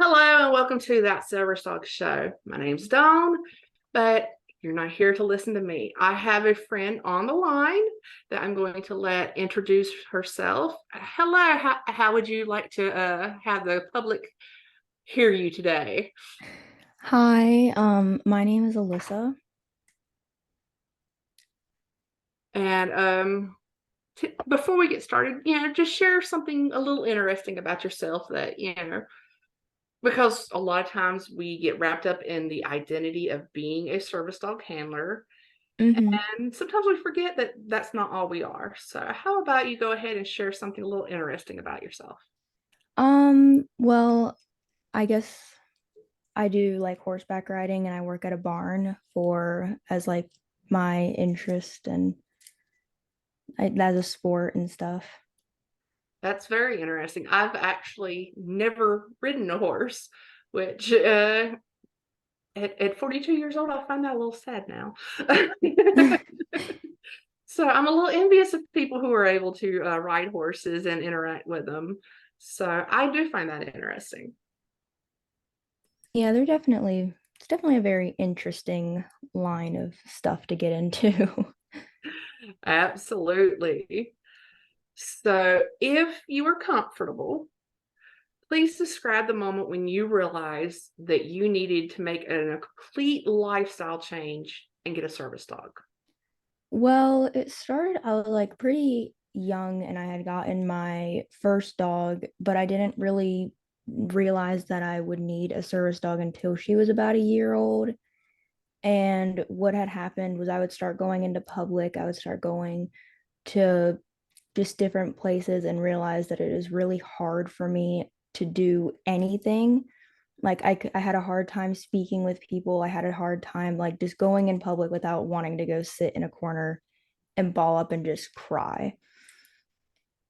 Hello and welcome to That Silver Dog Show. My name's Dawn, but you're not here to listen to me. I have a friend on the line that I'm going to let introduce herself. Hello, how would you like to have the public hear you today? Hi, my name is Alyssa. And before we get started, just share something a little interesting about yourself that, because a lot of times we get wrapped up in the identity of being a service dog handler. hmm And sometimes we forget that that's not all we are. So, how about you go ahead and share something a little interesting about yourself? well, I guess I do like horseback riding and I work at a barn for as like my interest and as a sport and stuff. That's very interesting. I've actually never ridden a horse, which at 42 years old, I find that a little sad now. So, I'm a little envious of people who are able to ride horses and interact with them. So, I do find that interesting. Yeah, it's definitely a very interesting line of stuff to get into. Absolutely. So, if you are comfortable, please describe the moment when you realized that you needed to make a complete lifestyle change and get a service dog. Well, it started, I was like pretty young and I had gotten my first dog, but I didn't really realize that I would need a service dog until she was about a year old. And what had happened was I would start going into public, I would start going to just different places and realize that it is really hard for me to do anything. Like I had a hard time speaking with people. I had a hard time like just going in public without wanting to go sit in a corner and ball up and just cry.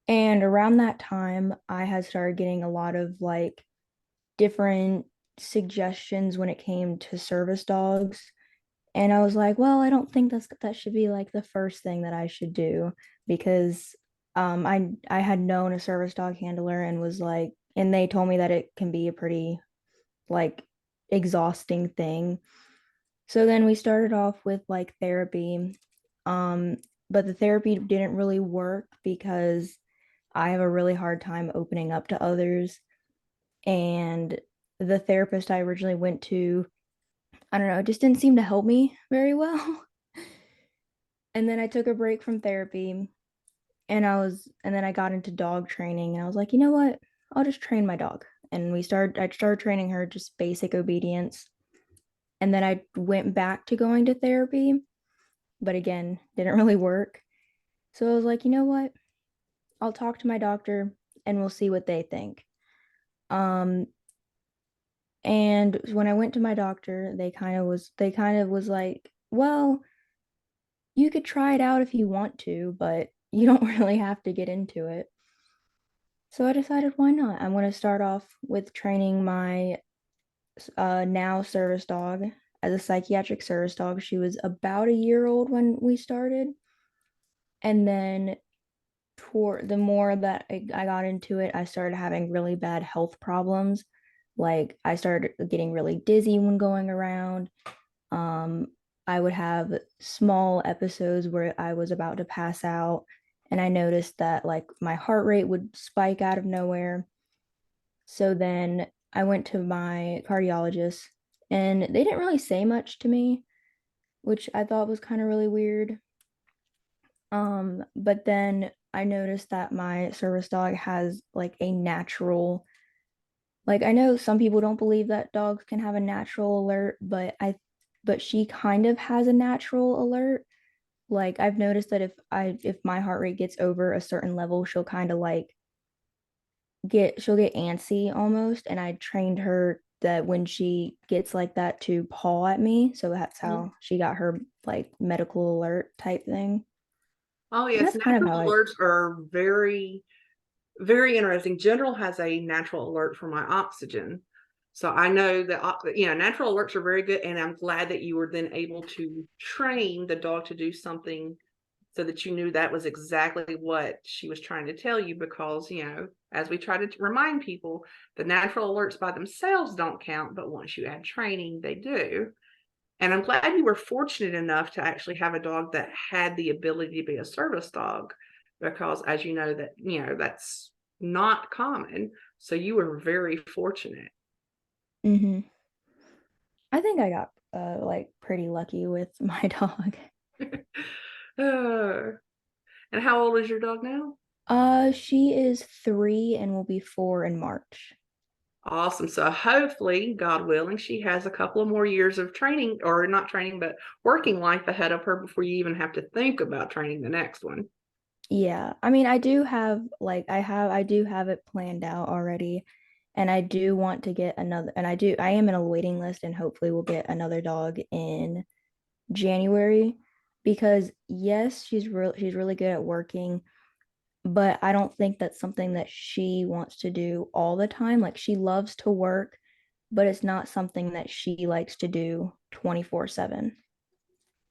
And around that time, I had started getting a lot of like different suggestions when it came to service dogs. And I was like, well, I don't think that should be like the first thing that I should do because I had known a service dog handler and was like, and they told me that it can be a pretty like exhausting thing. So then we started off with like therapy. Um, but the therapy didn't really work because I have a really hard time opening up to others. And the therapist I originally went to, I don't know, it just didn't seem to help me very well. And then I took a break from therapy and then I got into dog training and I was like, you know what? I'll just train my dog. And I started training her just basic obedience. And then I went back to going to therapy, but again, didn't really work. So I was like, you know what? I'll talk to my doctor and we'll see what they think. Um, and when I went to my doctor, they kind of was like, well, you could try it out if you want to, but you don't really have to get into it. So I decided, why not? I'm going to start off with training my now service dog as a psychiatric service dog. She was about a year old when we started. And then toward the more that I got into it, I started having really bad health problems. Like I started getting really dizzy when going around. Um, I would have small episodes where I was about to pass out, and I noticed that like my heart rate would spike out of nowhere. So then I went to my cardiologist, and they didn't really say much to me, which I thought was kind of really weird. But then I noticed that my service dog has like a natural, like I know some people don't believe that dogs can have a natural alert, but she kind of has a natural alert. Like I've noticed that if my heart rate gets over a certain level, she'll kind of like she'll get antsy almost. And I trained her that when she gets like that to paw at me. So that's Mhm. how she got her like medical alert type thing. Oh, And yes. that's kind of how Natural I alerts are very, very interesting. General has a natural alert for my oxygen. So I know that, natural alerts are very good. And I'm glad that you were then able to train the dog to do something so that you knew that was exactly what she was trying to tell you. Because, as we try to remind people, the natural alerts by themselves don't count, but once you add training, they do. And I'm glad you were fortunate enough to actually have a dog that had the ability to be a service dog, because as you know, that's not common. So you were very fortunate. Hmm. I think I got like pretty lucky with my dog. Uh, and how old is your dog now? She is 3 and will be 4 in March. Awesome. So hopefully, God willing, she has a couple of more years of training, or not training, but working life ahead of her before you even have to think about training the next one. Yeah. I mean, I do have like I do have it planned out already, and I do want to get another, and I am in a waiting list, and hopefully we'll get another dog in January, because yes, she's really good at working, but I don't think that's something that she wants to do all the time. Like she loves to work, but it's not something that she likes to do 24/7.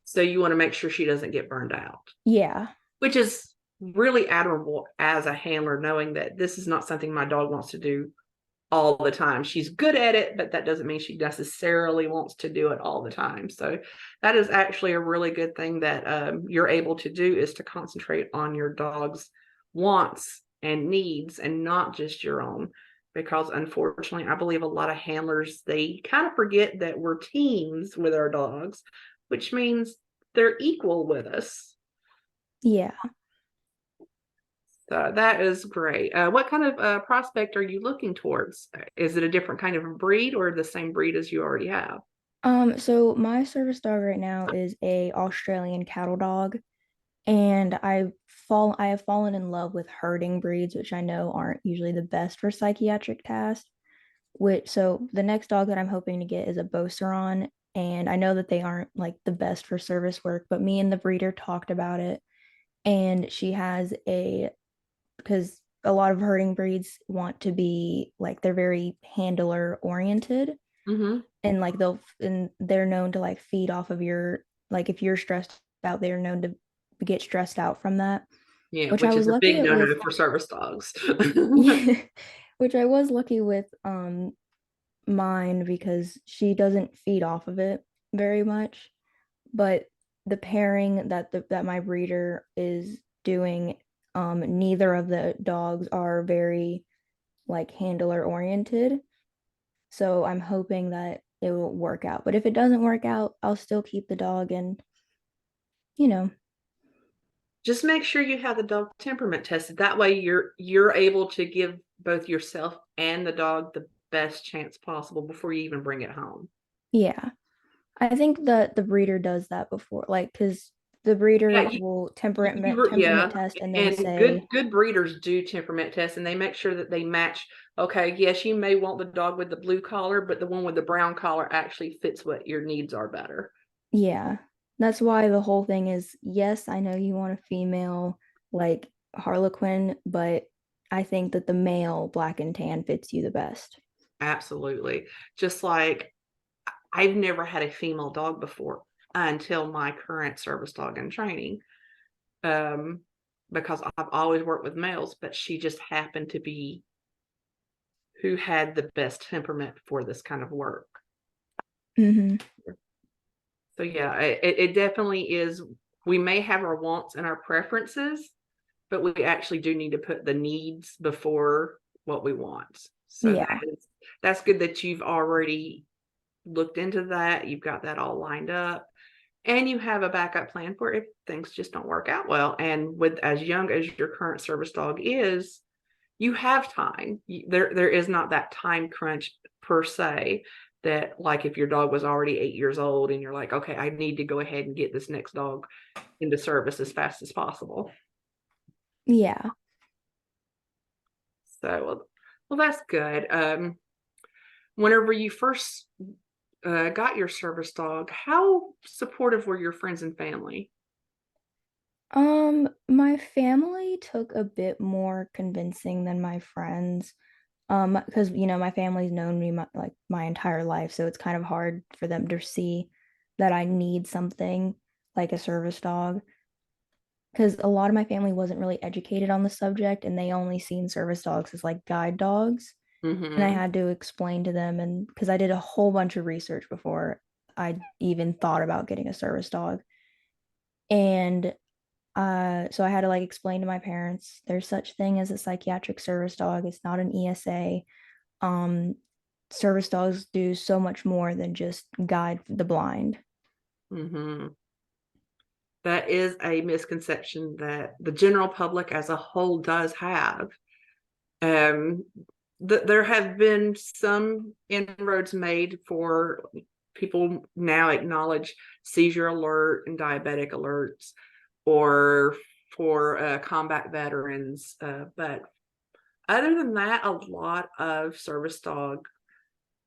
So you want to make sure she doesn't get burned out, Yeah. which is really admirable as a handler, knowing that this is not something my dog wants to do all the time. She's good at it, but that doesn't mean she necessarily wants to do it all the time. So that is actually a really good thing that you're able to do, is to concentrate on your dog's wants and needs and not just your own. Because unfortunately, I believe a lot of handlers, they kind of forget that we're teams with our dogs, which means they're equal with us. Yeah. So that is great. What kind of prospect are you looking towards? Is it a different kind of breed or the same breed as you already have? So my service dog right now is a Australian cattle dog, and I have fallen in love with herding breeds, which I know aren't usually the best for psychiatric tasks. Which so the next dog that I'm hoping to get is a Beauceron, and I know that they aren't like the best for service work, but me and the breeder talked about it, and she has a because a lot of herding breeds want to be like they're very handler oriented, Hmm. and like they're known to like feed off of your, like if you're stressed out, they're known to get stressed out from that, Yeah, which I which was is a lucky big it no-no with. for service dogs. Which I was lucky with mine, because she doesn't feed off of it very much, but the pairing that my breeder is doing, neither of the dogs are very like handler oriented. So I'm hoping that it will work out. But if it doesn't work out, I'll still keep the dog, and you know, Just make sure you have the dog temperament tested. That way you're able to give both yourself and the dog the best chance possible before you even bring it home. yeah. I think that the breeder does that before, like because the Yeah, breeder will temperament yeah, test and then and good say, good breeders do temperament tests, and they make sure that they match. Okay, yes, you may want the dog with the blue collar, but the one with the brown collar actually fits what your needs are better. yeah. That's why the whole thing is, yes, I know you want a female like Harlequin, but I think that the male black and tan fits you the best. Absolutely. Just like I've never had a female dog before until my current service dog in training. Um, because I've always worked with males, but she just happened to be who had the best temperament for this kind of work. Hmm. So yeah, it definitely is. We may have our wants and our preferences, but we actually do need to put the needs before what we want. So Yeah. that's good that you've already looked into that. You've got that all lined up. And you have a backup plan for if things just don't work out well. And with as young as your current service dog is, you have time. There is not that time crunch per se, that like if your dog was already 8 years old and you're like, okay, I need to go ahead and get this next dog into service as fast as possible. Yeah. So, well, that's good. Whenever you first got your service dog, how supportive were your friends and family? My family took a bit more convincing than my friends. Because my family's known me like my entire life, so it's kind of hard for them to see that I need something like a service dog. because a lot of my family wasn't really educated on the subject and they only seen service dogs as like guide dogs. And I Mm-hmm. had to explain to them, and because I did a whole bunch of research before I even thought about getting a service dog. And so I had to like explain to my parents there's such thing as a psychiatric service dog. It's not an ESA. Um, Service dogs do so much more than just guide the blind. Mm-hmm. That is a misconception that the general public as a whole does have. Um, there have been some inroads made for people now acknowledge seizure alert and diabetic alerts, or for combat veterans. But other than that, a lot of service dog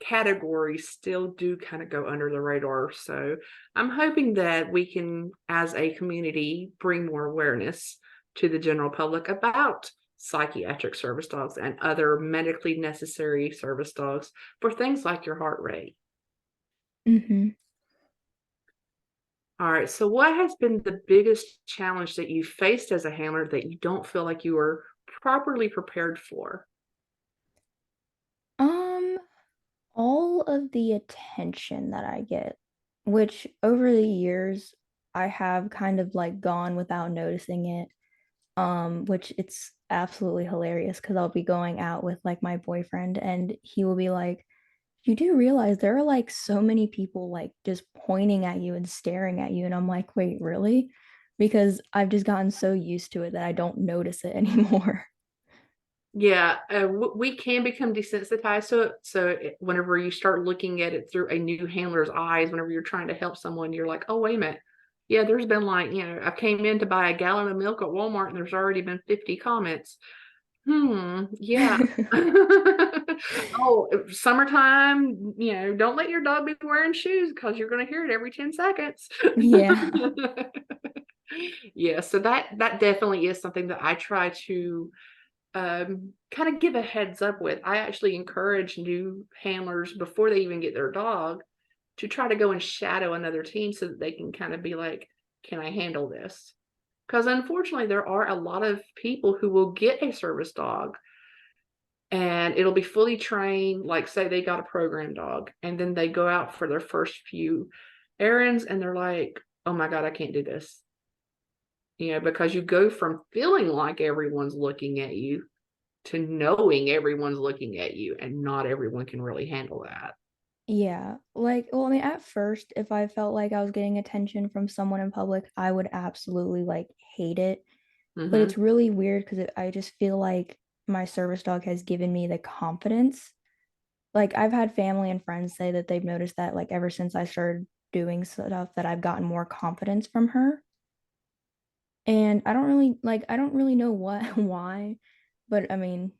categories still do kind of go under the radar. So I'm hoping that we can, as a community, bring more awareness to the general public about psychiatric service dogs and other medically necessary service dogs for things like your heart rate. Hmm. All right. So, what has been the biggest challenge that you faced as a handler that you don't feel like you were properly prepared for? Um, all of the attention that I get, which over the years I have kind of like gone without noticing it. Which it's absolutely hilarious because I'll be going out with like my boyfriend and he will be like, you do realize there are like so many people like just pointing at you and staring at you. And I'm like, wait, really? Because I've just gotten so used to it that I don't notice it anymore. Yeah, we can become desensitized to it. So whenever you start looking at it through a new handler's eyes, whenever you're trying to help someone, you're like, oh, wait a minute. Yeah, there's been like, I came in to buy a gallon of milk at Walmart and there's already been 50 comments. Yeah. Oh, summertime, don't let your dog be wearing shoes because you're going to hear it every 10 seconds. Yeah. Yeah, so that definitely is something that I try to kind of give a heads up with. I actually encourage new handlers before they even get their dog to try to go and shadow another team so that they can kind of be like, can I handle this? Because unfortunately, there are a lot of people who will get a service dog and it'll be fully trained, like say they got a program dog, and then they go out for their first few errands and they're like, oh my God, I can't do this. Because you go from feeling like everyone's looking at you to knowing everyone's looking at you, and not everyone can really handle that. Yeah. Like, well, I mean, at first, if I felt like I was getting attention from someone in public, I would absolutely like hate it. But Mm-hmm. it's really weird because I just feel like my service dog has given me the confidence. Like I've had family and friends say that they've noticed that like ever since I started doing stuff that I've gotten more confidence from her. And I don't really know what why, but I mean,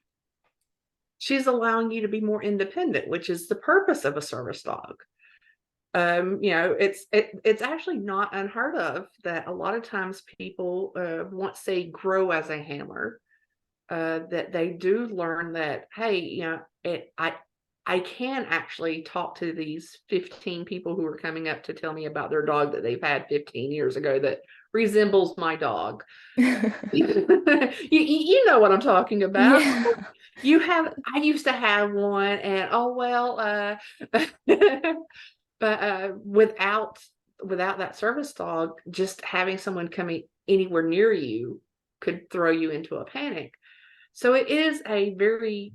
She's allowing you to be more independent, which is the purpose of a service dog. It's actually not unheard of that a lot of times people, once they grow as a handler, that they do learn that, hey, I can actually talk to these 15 people who are coming up to tell me about their dog that they've had 15 years ago that resembles my dog. You know what I'm talking about. yeah. I used to have one, and oh well, but without that service dog, just having someone coming anywhere near you could throw you into a panic. So it is a very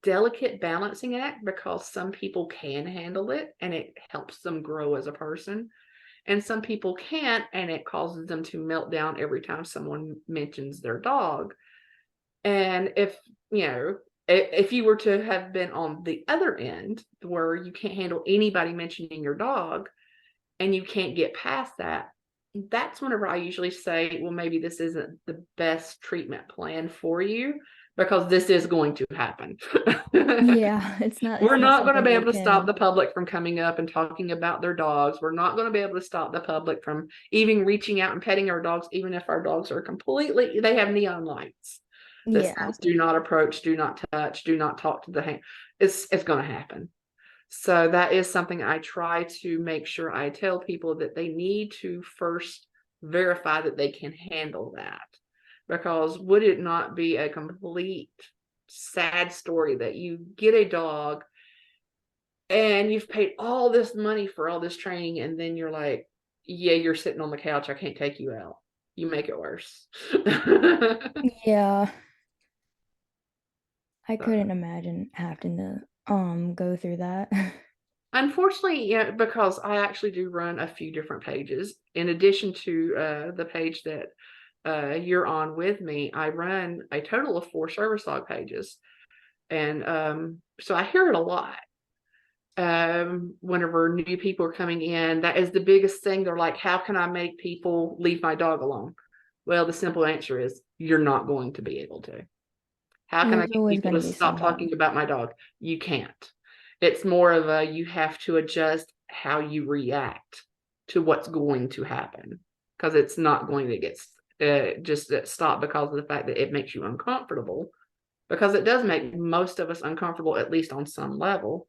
delicate balancing act because some people can handle it and it helps them grow as a person. And some people can't, and it causes them to melt down every time someone mentions their dog. And if you were to have been on the other end where you can't handle anybody mentioning your dog and you can't get past that, that's whenever I usually say, well, maybe this isn't the best treatment plan for you because this is going to happen. Yeah, We're it's not not going to something be you able to stop can. the public from coming up and talking about their dogs. We're not going to be able to stop the public from even reaching out and petting our dogs, even if our dogs are they have neon lights that Yeah. says do not approach, do not touch, do not talk to the hand. It's going to happen. So that is something I try to make sure I tell people that they need to first verify that they can handle that. Because would it not be a complete sad story that you get a dog and you've paid all this money for all this training, and then you're like, yeah, you're sitting on the couch, I can't take you out. You make it worse. Yeah, I couldn't imagine having to go through that. Unfortunately, yeah, because I actually do run a few different pages. In addition to the page that you're on with me, I run a total of 4 service dog pages. And so I hear it a lot. Whenever new people are coming in, that is the biggest thing. They're like, how can I make people leave my dog alone? Well, the simple answer is you're not going to be able to. How can I There's get always people going to to be stop someone. talking about my dog? You can't. It's more of a you have to adjust how you react to what's going to happen, because it's not going to get just stop because of the fact that it makes you uncomfortable, because it does make most of us uncomfortable, at least on some level.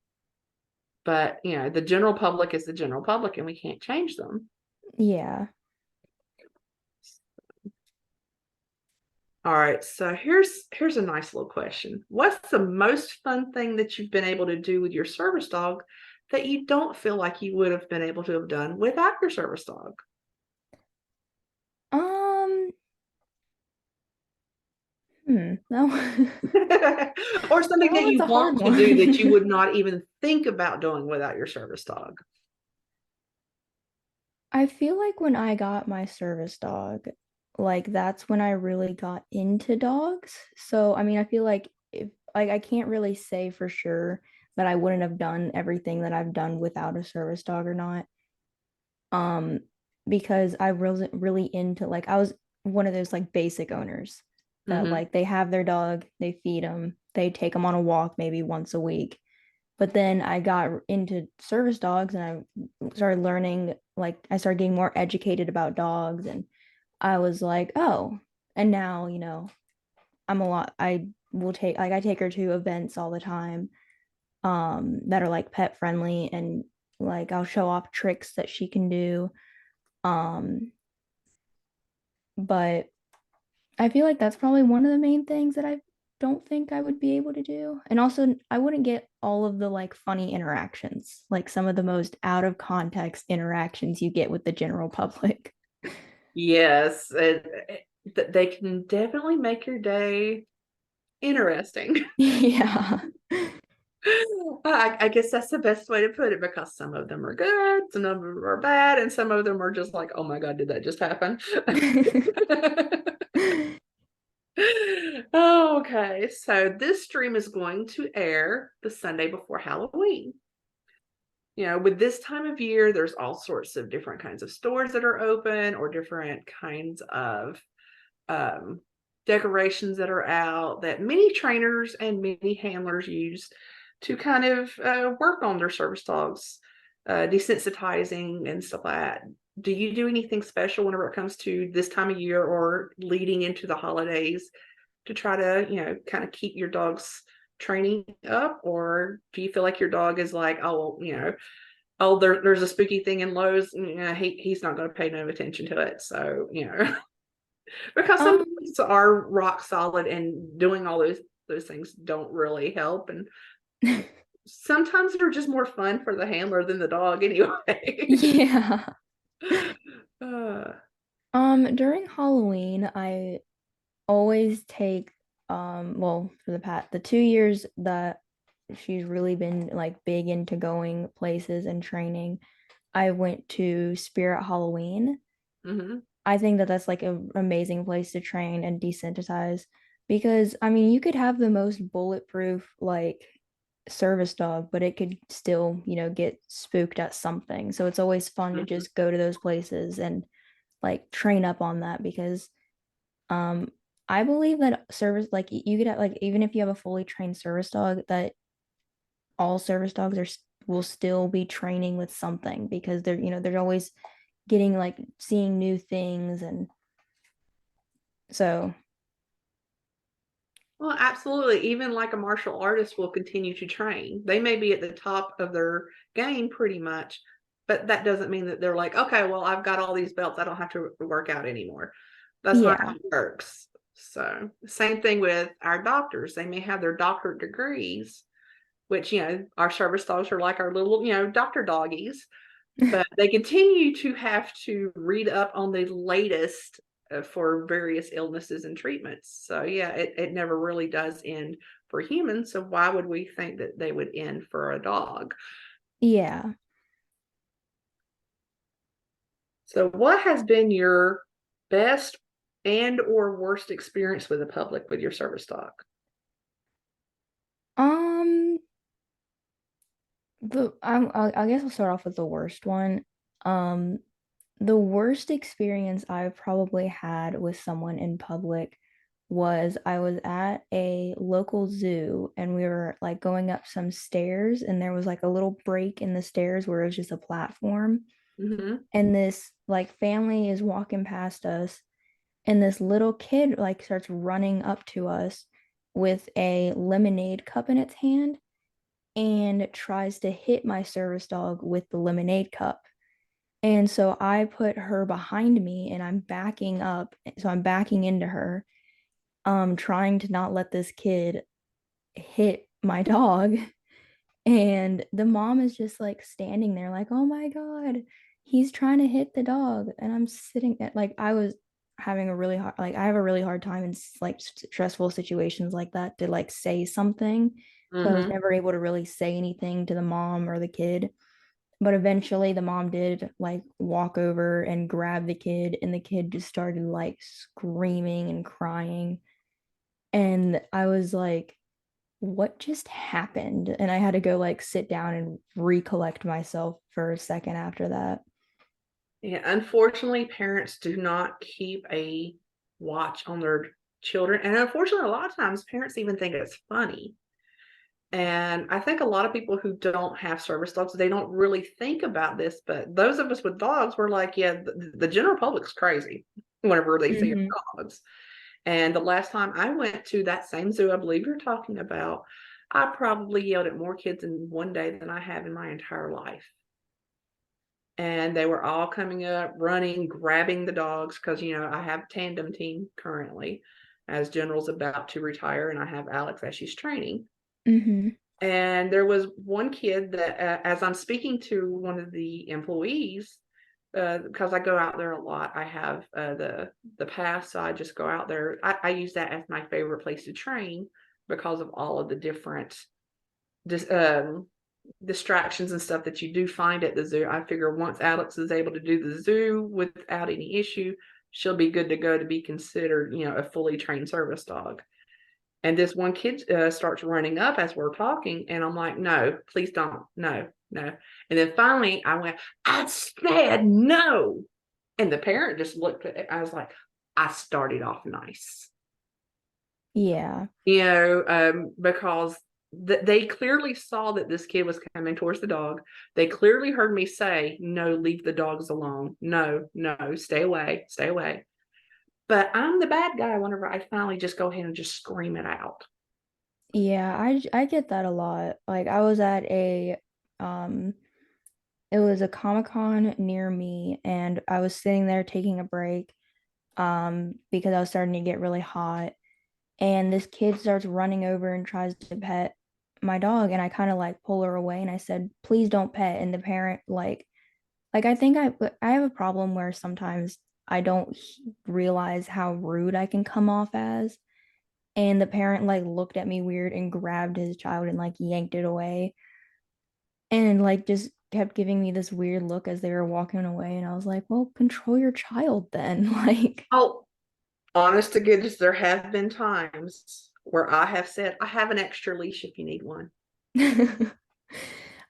But the general public is the general public, and we can't change them. Yeah. All right, so here's a nice little question. What's the most fun thing that you've been able to do with your service dog that you don't feel like you would have been able to have done without your service dog? Um, no. Or something That that one's you a hard want to do that you one. would not even think about doing without your service dog? I feel like when I got my service dog, like that's when I really got into dogs. So, I mean, I feel like if like I can't really say for sure that I wouldn't have done everything that I've done without a service dog or not. Um, because I wasn't really into like I was one of those like basic owners that Mm-hmm. like they have their dog, they feed them, they take them on a walk maybe once a week. But then I got into service dogs and I started learning, like, I started getting more educated about dogs. And I was like, oh, and now, I will take, like, I take her to events all the time that are like pet friendly. And like, I'll show off tricks that she can do. Um, but I feel like that's probably one of the main things that I don't think I would be able to do. And also, I wouldn't get all of the like funny interactions, like some of the most out of context interactions you get with the general public. Yes, they can definitely make your day interesting. Yeah. I guess that's the best way to put it, because some of them are good, some of them are bad, and some of them are just like, oh my God, did that just happen? Okay, so this stream is going to air the Sunday before Halloween. With this time of year, there's all sorts of different kinds of stores that are open, or different kinds of um, decorations that are out that many trainers and many handlers use to kind of work on their service dogs, desensitizing and stuff like that. Do you do anything special whenever it comes to this time of year or leading into the holidays to try to, kind of keep your dog's training up? Or do you feel like your dog is like, oh, there's a spooky thing in Lowe's, he's not going to pay no attention to it. So, because some Um, things are rock solid, and doing all those things don't really help, and sometimes they're just more fun for the handler than the dog anyway. yeah. uh, During Halloween, I always take well, for the 2 years that she's really been like big into going places and training, I went to Spirit Halloween. mhm. I think that that's like an amazing place to train and desensitize, because I mean, you could have the most bulletproof like service dog, but it could still, get spooked at something. So it's always fun to Mhm. just go to those places and like train up on that, because um I believe that service, like you could have, like, even if you have a fully trained service dog, that all service dogs will still be training with something, because they're always getting like seeing new things. And so Well, absolutely. Even like a martial artist will continue to train. They may be at the top of their game pretty much, but that doesn't mean that they're like, okay, well, I've got all these belts. I don't have to work out anymore. That's not how Yeah. it works. So, same thing with our doctors. They may have their doctorate degrees, which, our service dogs are like our little, doctor doggies, but they continue to have to read up on the latest for various illnesses and treatments. So, yeah, it never really does end for humans. So, why would we think that they would end for a dog? Yeah. So, what has been your best and or worst experience with the public with your service dog? Um, I guess I'll start off with the worst one. Um, the worst experience I've probably had with someone in public was I was at a local zoo and we were like going up some stairs and there was like a little break in the stairs where it was just a platform. Mm-hmm. And this like family is walking past us and this little kid like starts running up to us with a lemonade cup in its hand and tries to hit my service dog with the lemonade cup. And so I put her behind me and I'm backing up. So I'm backing into her, trying to not let this kid hit my dog. And the mom is just like standing there, like, oh my God, he's trying to hit the dog. And I'm sitting at like, I was having a really hard, like, I have a really hard time in like stressful situations like that to like say something. So I was Mm-hmm. never able to really say anything to the mom or the kid. But eventually the mom did like walk over and grab the kid, and the kid just started like screaming and crying. And I was like, what just happened? And I had to go like sit down and recollect myself for a second after that. Yeah, unfortunately, parents do not keep a watch on their children. And unfortunately, a lot of times parents even think it's funny. And I think a lot of people who don't have service dogs, they don't really think about this. But those of us with dogs, we're like, yeah, the general public's crazy whenever they see Hmm. our dogs. And the last time I went to that same zoo I believe you're talking about, I probably yelled at more kids in one day than I have in my entire life. And they were all coming up, running, grabbing the dogs because, I have a tandem team currently as General's about to retire, and I have Alex as she's training. Hmm. And there was one kid that, as I'm speaking to one of the employees, because I go out there a lot, I have the pass, so I just go out there. I use that as my favorite place to train because of all of the different dis, distractions and stuff that you do find at the zoo. I figure once Alex is able to do the zoo without any issue, she'll be good to go to be considered, a fully trained service dog. And this one kid starts running up as we're talking, and I'm like, no, please don't, no, no. And then finally I went, I said no. And the parent just looked at it. I was like, I started off nice, Yeah. because they clearly saw that this kid was coming towards the dog. They clearly heard me say, no, leave the dogs alone. No, no, stay away, stay away. But I'm the bad guy whenever I finally just go ahead and just scream it out. Yeah, I get that a lot. Like I was at a um it was a Comic-Con near me and I was sitting there taking a break because I was starting to get really hot and this kid starts running over and tries to pet my dog and I kind of like pull her away and I said, "Please don't pet." And the parent like I think I have a problem where sometimes I don't realize how rude I can come off as. And the parent like looked at me weird and grabbed his child and like yanked it away and like just kept giving me this weird look as they were walking away. And I was like, well, control your child then. Like, Oh, honest to goodness, there have been times where I have said, I have an extra leash if you need one.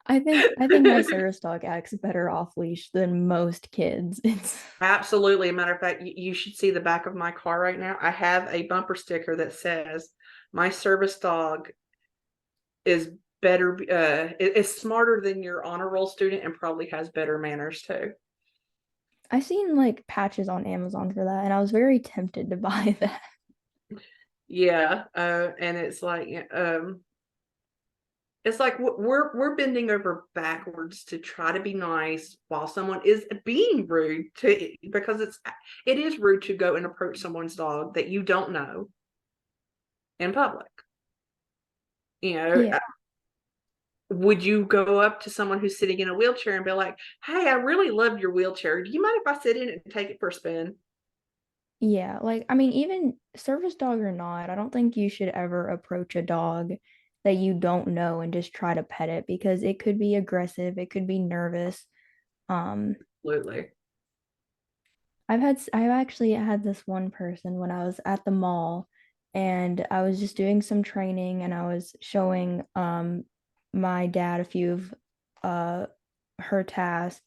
I think my service dog acts better off leash than most kids. It's Absolutely. A matter of fact, you should see the back of my car right now. I have a bumper sticker that says, my service dog is better, is smarter than your honor roll student and probably has better manners too. I've seen like patches on Amazon for that, and I was very tempted to buy that. Yeah. And it's like, It's like we're bending over backwards to try to be nice while someone is being rude to, because it is rude to go and approach someone's dog that you don't know in public. You know, Yeah. would you go up to someone who's sitting in a wheelchair and be like, "Hey, I really love your wheelchair. Do you mind if I sit in it and take it for a spin?" Yeah, like I mean, even service dog or not, I don't think you should ever approach a dog that you don't know and just try to pet it because it could be aggressive, it could be nervous. Um, Absolutely. I've actually had this one person when I was at the mall and I was just doing some training and I was showing my dad a few of uh her tasks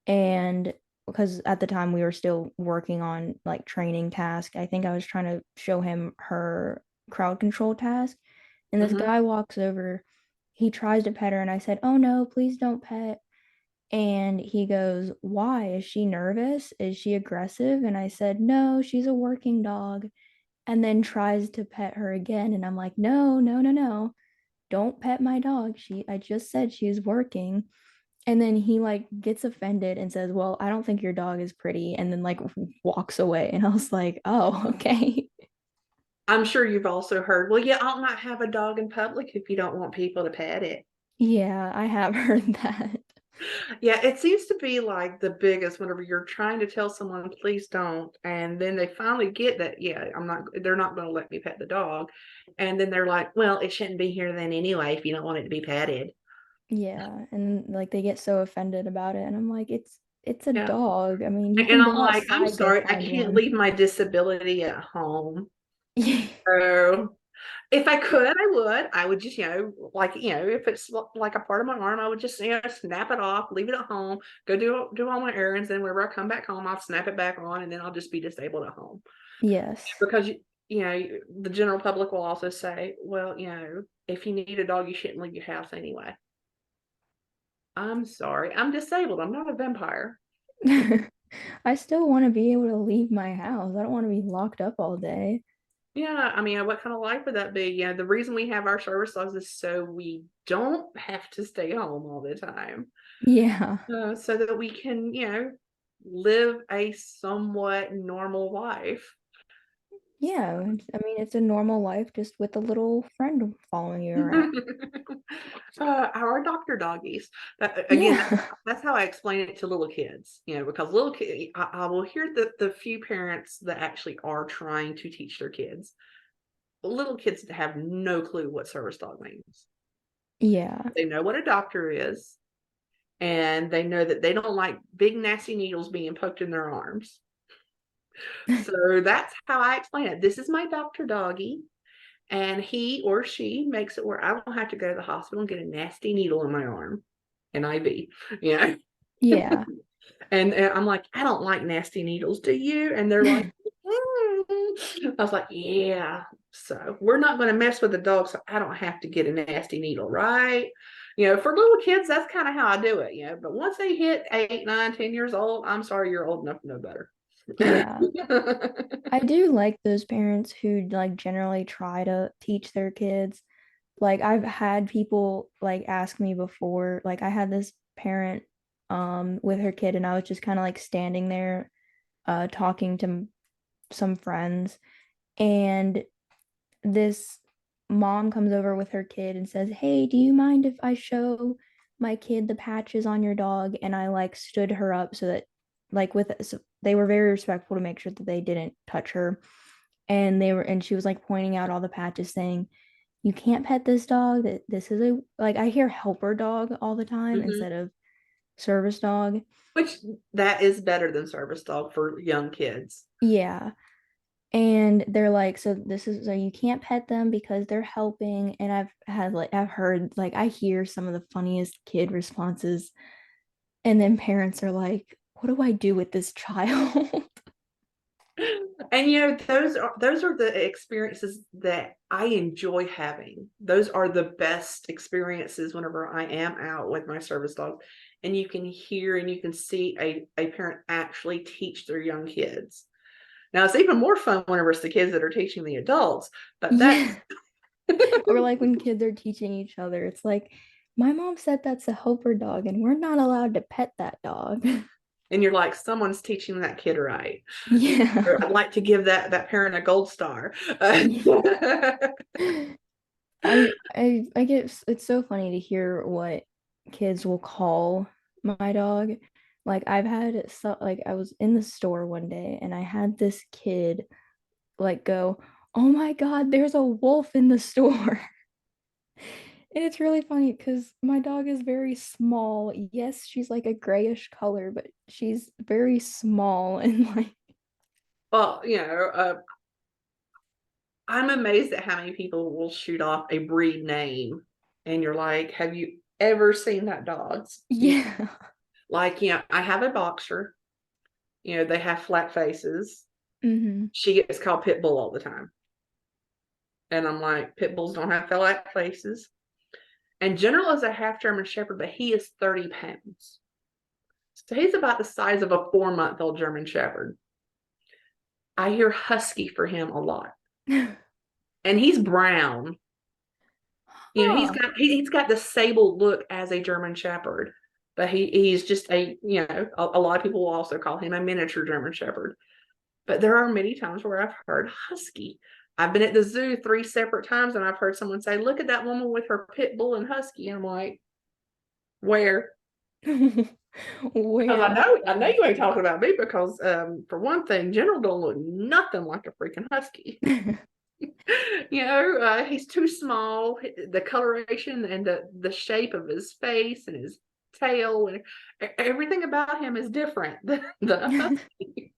and because at the time we were still working on like training task, I think I was trying to show him her crowd control task. And this Hmm. guy walks over, he tries to pet her, and I said, "Oh no, please don't pet." And he goes, "Why? Is she nervous? Is she aggressive?" And I said, "No, she's a working dog." And then tries to pet her again. And I'm like, "No, no, no, no. Don't pet my dog. I just said she's working." And then he like gets offended and says, "Well, I don't think your dog is pretty." And then like walks away. And I was like, "Oh, okay." I'm sure you've also heard, well, you ought not have a dog in public if you don't want people to pet it. Yeah, I have heard that. Yeah, it seems to be like the biggest whenever you're trying to tell someone, please don't. And then they finally get that, yeah, they're not going to let me pet the dog. And then they're like, well, it shouldn't be here then anyway if you don't want it to be petted. Yeah, and like they get so offended about it. And I'm like, it's a Yeah. dog. I mean, you And can I'm go like, I'm outside, go sorry, I find can't one. leave my disability at home. So if I could, I would. I would just, like, if it's like a part of my arm, I would just, snap it off, leave it at home, go do all my errands. And whenever I come back home, I'll snap it back on, and then I'll just be disabled at home. Yes. Because the general public will also say, well, if you need a dog, you shouldn't leave your house anyway. I'm sorry, I'm disabled. I'm not a vampire. I still want to be able to leave my house. I don't want to be locked up all day. Yeah, I mean, what kind of life would that be? The reason we have our service dogs is so we don't have to stay home all the time. Yeah. So that we can, live a somewhat normal life. Yeah. I mean, it's a normal life just with a little friend following you around. Our doctor doggies. Again, Yeah. that's how I explain it to little kids. Because little kids, I will hear the few parents that actually are trying to teach their kids. Little kids have no clue what service dog means. Yeah. They know what a doctor is, and they know that they don't like big nasty needles being poked in their arms. So that's how I explain it. This is my doctor doggy, and he or she makes it where I don't have to go to the hospital and get a nasty needle in my arm, an IV, you know. Yeah. And I'm like, I don't like nasty needles. Do you? And they're like, I was like, yeah. So we're not going to mess with the dog, so I don't have to get a nasty needle, right? For little kids, that's kind of how I do it. But once they hit 8, 9, 10 years old, I'm sorry, you're old enough to know better. Yeah. I do like those parents who like generally try to teach their kids. Like I've had people like ask me before, like I had this parent with her kid and I was just kind of like standing there talking to some friends and this mom comes over with her kid and says, "Hey, do you mind if I show my kid the patches on your dog?" And I like stood her up so that like so they were very respectful to make sure that they didn't touch her. And she was like pointing out all the patches saying, "You can't pet this dog. That this is a like I hear helper dog all the time Mhm. instead of service dog." Which that is better than service dog for young kids. Yeah. And they're like, so this is so you can't pet them because they're helping. And I've heard like I hear some of the funniest kid responses. And then parents are like, what do I do with this child? And those are the experiences that I enjoy having. Those are the best experiences whenever I am out with my service dogs. And you can hear and you can see a parent actually teach their young kids. Now it's even more fun whenever it's the kids that are teaching the adults, but that's Yeah. Or like when kids are teaching each other, it's like, my mom said that's a helper dog, and we're not allowed to pet that dog. And you're like, someone's teaching that kid right. Yeah. Or I'd like to give that parent a gold star. Yeah. I get it's so funny to hear what kids will call my dog. Like I've had so like I was in the store one day and I had this kid like go, "Oh my God, there's a wolf in the store." And it's really funny because my dog is very small. Yes, she's like a grayish color, but she's very small and like Well, I'm amazed at how many people will shoot off a breed name, and you're like, have you ever seen that dog's? yeah. Like, I have a boxer. They have flat faces. Hmm. She gets called pit bull all the time, and I'm like, pit bulls don't have flat faces. And General is a half German Shepherd, but he is 30 pounds, so he's about the size of a 4-month-old German Shepherd. I hear husky for him a lot, and he's brown. He's Huh. got the sable look as a German Shepherd, but he's just a lot of people will also call him a miniature German Shepherd. But there are many times where I've heard husky. I've been at the zoo 3 separate times and I've heard someone say, "Look at that woman with her pit bull and husky." And I'm like, "Where?" Because Where? I know you ain't talking about me because for one thing, General don't look nothing like a freaking husky. He's too small. The coloration and the shape of his face and his tail and everything about him is different. The husky.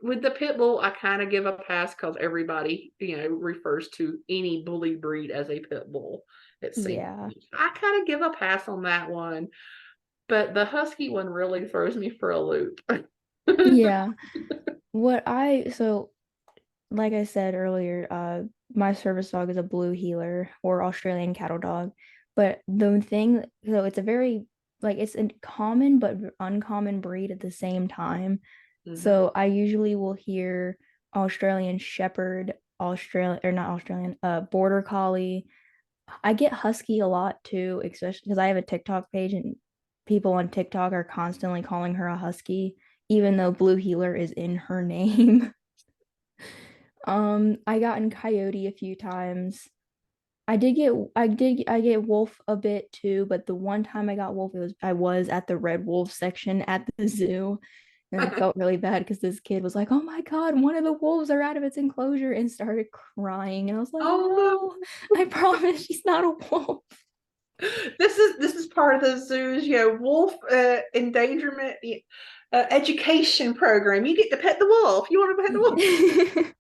With the pit bull, I kind of give a pass because everybody, refers to any bully breed as a pit bull. It seems Yeah. I kind of give a pass on that one, but the husky one really throws me for a loop. Yeah. So like I said earlier, my service dog is a blue heeler or Australian cattle dog. But the thing, so it's a very like it's a common but uncommon breed at the same time. Hmm. So I usually will hear Australian Shepherd, Australian or not Australian, Border Collie. I get Husky a lot too, especially because I have a TikTok page and people on TikTok are constantly calling her a Husky, even though Blue Heeler is in her name. I got in Coyote a few times. I get Wolf a bit too, but the one time I got Wolf, I was at the Red Wolf section at the zoo. And I felt really bad because this kid was like, "Oh my God, one of the wolves are out of its enclosure," and started crying. And I was like, Oh "No, no. I promise she's not a wolf." This is part of the zoo's wolf endangerment education program. You get to pet the wolf. You want to pet the wolf?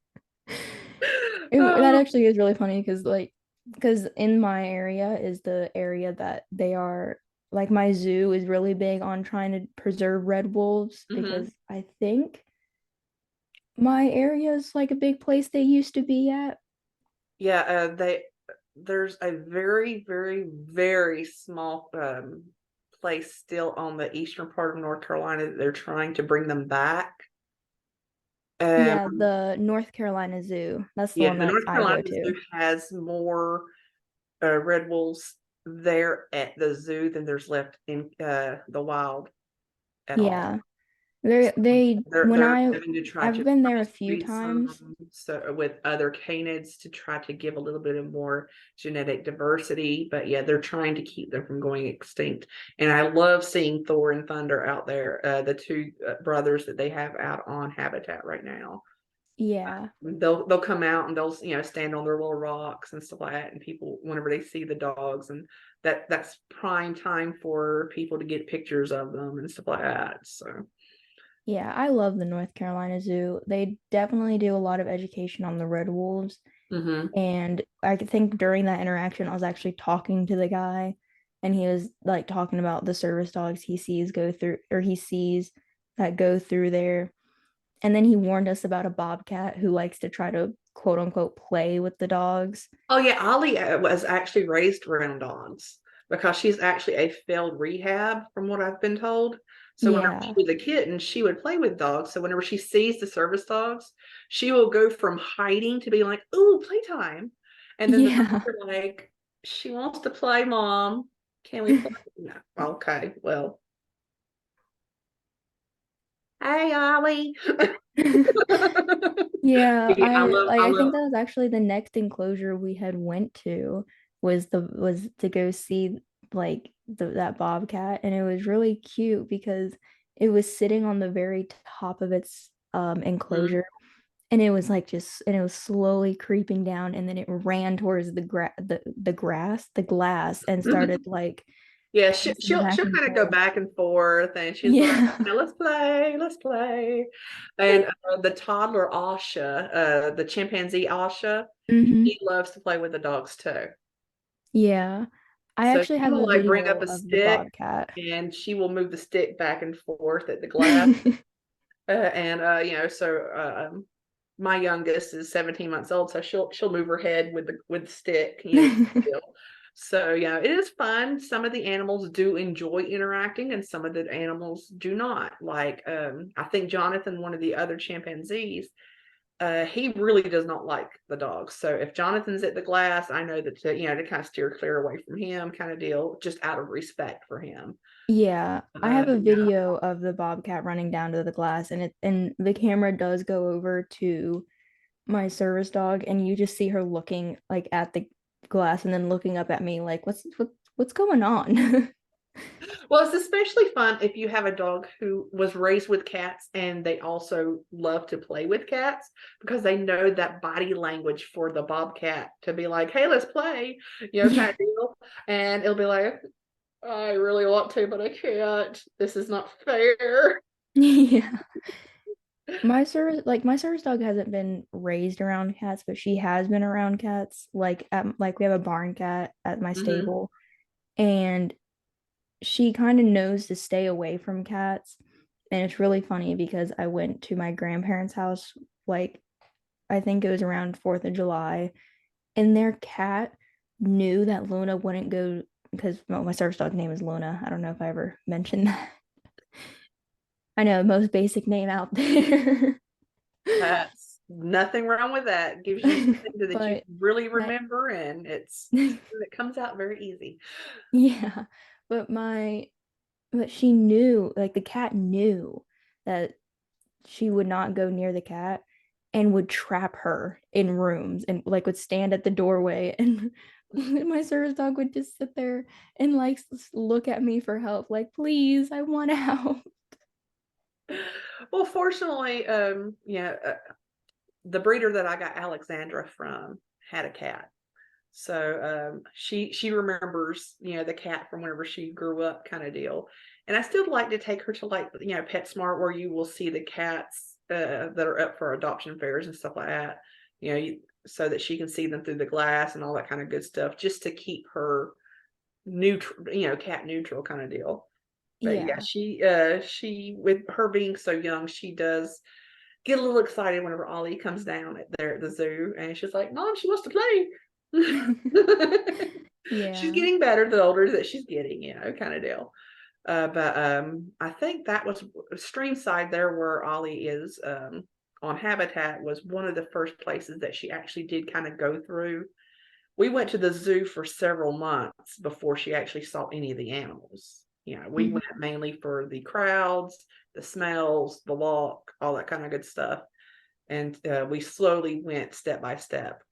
That Oh, actually is really funny because in my area is the area that they are like my zoo is really big on trying to preserve red wolves mhm. because I think my area is like a big place they used to be at. Yeah. There's a very, very, very small place still on the eastern part of North Carolina that they're trying to bring them back. Yeah, Um, the North Carolina Zoo. That's the yeah, one the that North I Carolina go to. Zoo has more red wolves there at the zoo than there's left in the wild at all. Yeah. They They're when they're having to try I've to been there a few crossbreed times. some so with other canids to try to give a little bit of more genetic diversity. But yeah, they're trying to keep them from going extinct. And I love seeing Thor and Thunder out there, the two brothers that they have out on habitat right now. Yeah. They'll come out and they'll stand on their little rocks and stuff like that, and people whenever they see the dogs and that's prime time for people to get pictures of them and stuff like that. So. Yeah, I love the North Carolina Zoo. They definitely do a lot of education on the red wolves. Mm-hmm. And I think during that interaction, I was actually talking to the guy, and he was like talking about the service dogs he sees go through, or he sees that go through there. And then he warned us about a bobcat who likes to try to quote unquote play with the dogs. Oh yeah, Ollie was actually raised around dogs because she's actually a failed rehab, from what I've been told. So whenever she Yeah. was a kitten, she would play with dogs. So whenever she sees the service dogs, she will go from hiding to be like, "Ooh, playtime," And then the dogs Yeah. are like, she wants to play, mom. Can we play? No. Okay, well, hey, Ollie. Yeah, Yeah, I I think love. that was actually the next enclosure we had went to was to go see like that bobcat, and it was really cute because it was sitting on the very top of its Mhm. enclosure, and it was like just and it was slowly creeping down, and then it ran towards the glass, and started like Yeah, pacing back she'll and kind of go forth. back and forth, and she's like, Yeah. "Now let's play, let's play." And the toddler Asha, the chimpanzee Asha, Hmm. he loves to play with the dogs too. Yeah. I So actually he have will a like bring video up a of the stick, bobcat. and she will move the stick back and forth at the glass. And so my youngest is 17 months old, so she'll move her head with the stick, still. So it is fun. Some of the animals do enjoy interacting, and some of the animals do not. Like I think Jonathan, one of the other chimpanzees, he really does not like the dogs. So if Jonathan's at the glass, I know that to kind of steer clear away from him, kind of deal, just out of respect for him. Yeah, I have a Yeah. video of the bobcat running down to the glass, and the camera does go over to my service dog, and you just see her looking like at the glass and then looking up at me like what's going on? Well, it's especially fun if you have a dog who was raised with cats and they also love to play with cats, because they know that body language for the bobcat to be like, hey, let's play, kind Yeah. of deal. And it'll be like, I really want to, but I can't. This is not fair. Yeah. My service dog hasn't been raised around cats, but she has been around cats. Like we have a barn cat at my Hmm. stable, and she kind of knows to stay away from cats. And it's really funny because I went to my grandparents' house, like I think it was around 4th of July, and their cat knew that Luna wouldn't go because my service dog's name is Luna. I don't know if I ever mentioned that. I know, most basic name out there. That's nothing wrong with that. Gives you something that you But really my remember, and it comes out very easy. yeah, but my but she knew, like the cat knew that she would not go near the cat and would trap her in rooms and like would stand at the doorway, and my service dog would just sit there and like look at me for help, like, please, I want out. Well, fortunately, the breeder that I got Alexandra from had a cat. So she remembers, the cat from whenever she grew up, kind of deal. And I still like to take her to, like, PetSmart, where you will see the cats that are up for adoption fairs and stuff like that. So that she can see them through the glass and all that kind of good stuff, just to keep her neutral, cat neutral kind of deal. But yeah, Yeah. she, with her being so young, she does get a little excited whenever Ollie comes down at the zoo, and she's like, "Mom, she wants to play." She's Yeah. getting better the older that she's getting, kind of deal. But I think that was Streamside there, where Ollie is on Habitat, was one of the first places that she actually did kind of go through. We went to the zoo for several months before she actually saw any of the animals. We Mhm. went mainly for the crowds, the smells, the walk, all that kind of good stuff. And we slowly went step by step.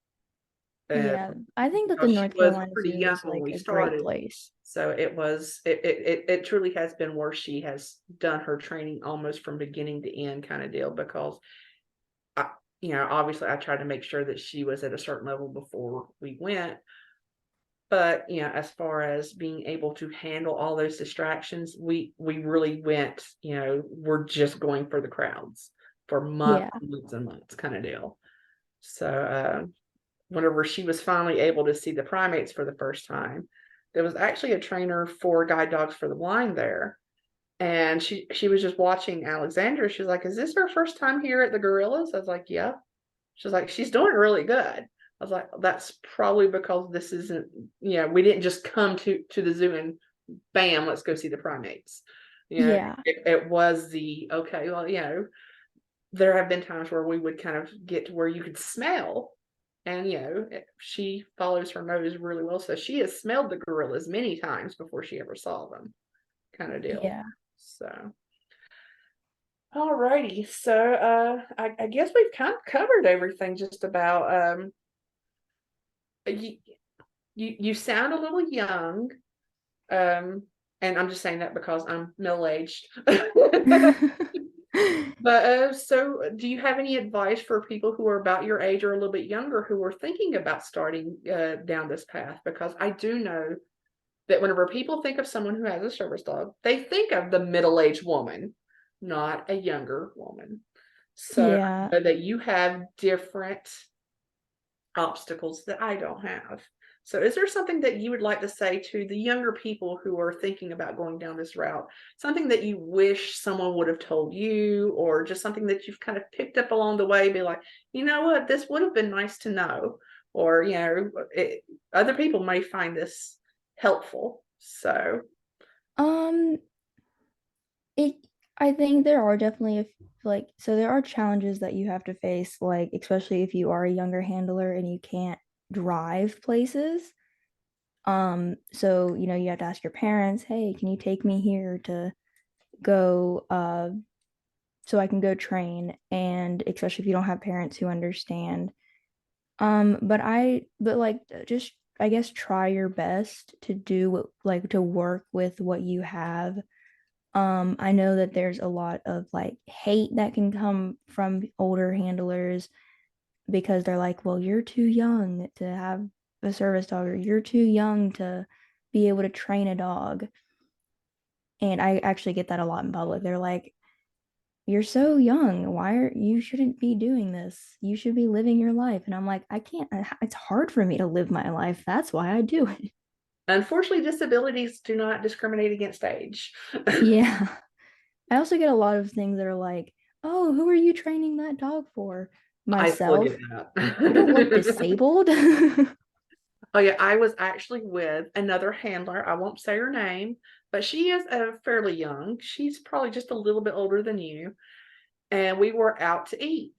Uh, Yeah, I think that the because she North was Carolina pretty Zoo young is when like we a great started. place. So it truly has been where she has done her training almost from beginning to end, kind of deal, because I, obviously I tried to make sure that she was at a certain level before we went. But as far as being able to handle all those distractions, we really went, we're just going for the crowds for months Yeah. and months and months, kind of deal. So whenever she was finally able to see the primates for the first time, there was actually a trainer for guide dogs for the blind there. And she was just watching Alexandra. She's like, "Is this her first time here at the gorillas?" I was like, "Yeah." She's like, "She's doing really good." I was like, "That's probably because this isn't, we didn't just come to the zoo and bam, let's go see the primates." Yeah. It was the, okay, well, there have been times where we would kind of get to where you could smell. And she follows her nose really well, so she has smelled the gorillas many times before she ever saw them, kind of deal. Yeah. So, alrighty, so I guess we've kind of covered everything just about. You you sound a little young, um, and I'm just saying that because I'm middle aged. But so do you have any advice for people who are about your age or a little bit younger who are thinking about starting down this path? Because I do know that whenever people think of someone who has a service dog, they think of the middle-aged woman, not a younger woman. So Yeah. that you have different obstacles that I don't have. So, is there something that you would like to say to the younger people who are thinking about going down this route? Something that you wish someone would have told you, or just something that you've kind of picked up along the way? Be like, you know what, this would have been nice to know, or other people may find this helpful. So, Um, it I think there are definitely so there are challenges that you have to face, like especially if you are a younger handler and you can't drive places. So you have to ask your parents, hey, can you take me here to go so I can go train? And especially if you don't have parents who understand. But like just I guess try your best to do what like to work with what you have. I know that there's a lot of like hate that can come from older handlers because they're like, well, you're too young to have a service dog, or you're too young to be able to train a dog. And I actually get that a lot in public. They're like, you're so young. You shouldn't be doing this. You should be living your life. And I'm like, I can't, it's hard for me to live my life. That's why I do it. unfortunately, disabilities do not discriminate against age. Yeah. I also get a lot of things that are like, oh, who are you training that dog for? I fully Myself. get You don't look that. disabled. Oh yeah, I was actually with another handler. I won't say her name, but she is fairly young. She's probably just a little bit older than you. And we were out to eat.